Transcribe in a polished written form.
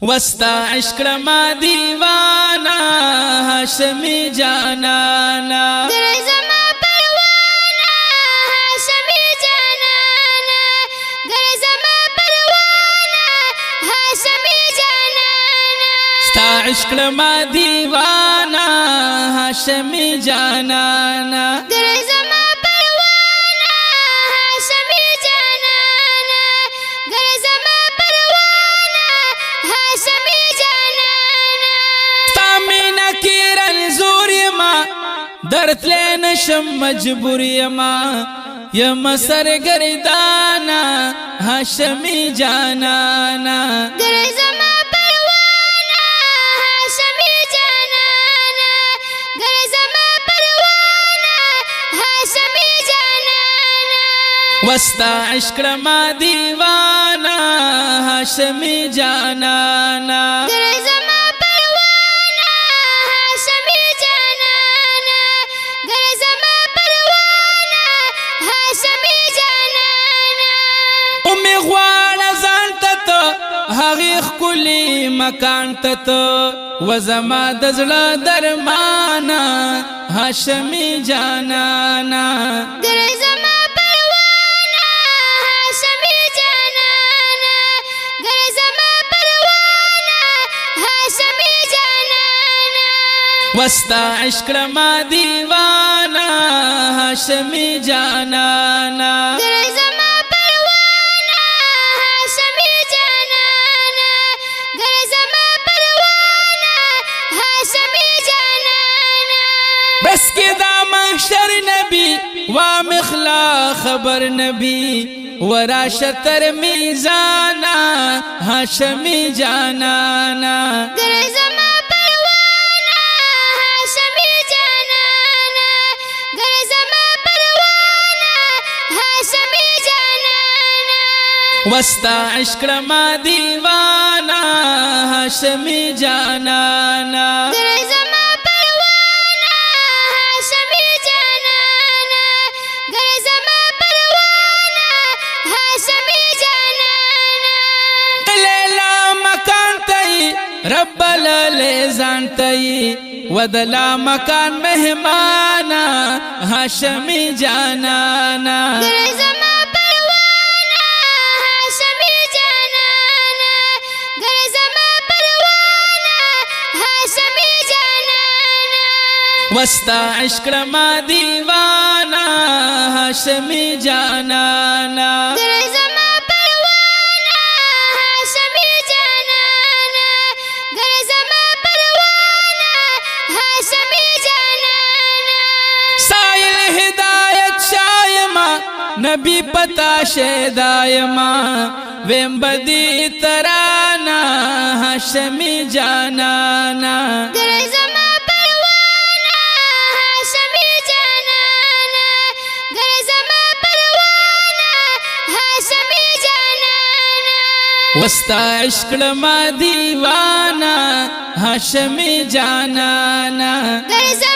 وستا عشق ما دیوانا هاشمی جانانا گرزما پروانا هاشمی جانانا گرزما پروانا هاشمی جانانا ستا عشق ما دیوانا هاشمی جانانا گرزما پروانا هاشمی جانانا گرزما پروانا هاشمی جانانا تامینا کی رنزور یما درت لینشم مجبور یما یم سرگردانا هاشمی جانانا گرزما پروانا هاشمی جانانا گرزما پروانا هاشمی جانانا وستا عشق ما دیوانا هاشمی جانانا گرزما پروانا هاشمی جانانا گرزما پروانا هاشمی جانانا امی غواړه ځان ته ته هغې ښکلي مکان ته ته و زما د زړه درمانا هاشمی جانانا گرزما پروانا هاشمی جانانا گرزما پروانا هاشمی جانانا وستا عشق ما دیوانا هاشمی جانانا گرزما پروانا هاشمی جانانا گرزما پروانا هاشمی جانانا بس کی دا محشر نبی وامخلا خبر نبی وراشتر میزانا هاشمی جانانا گرزما پروانا هاشمی جانانا گرزما پروانا هاشمی جانانا وستا عشق ما دیوانا هاشمی جانانا گرزما پروانا هاشمی جانانا گرزما پروانا هاشمی جانانا لیلا مکان تئی رب لیزان تئی ودلا مکان مہمانا هاشمی جانانا گرزما پروانا هاشمی جانانا گرزما پروانا هاشمی جانانا وستا عشق ما دیوانا هاشمی جانانا گرزما پروانا هاشمی جانانا گرزما پروانا هاشمی جانانا سائل ہدایت شایما نبی پتا شیدایما ویم بدی ترانا هاشمی جانانا گرزما پروانا هاشمی جانانا گرزما پروانا هاشمی جانانا وستا عشق ما دیوانا هاشمی جانانا گرزما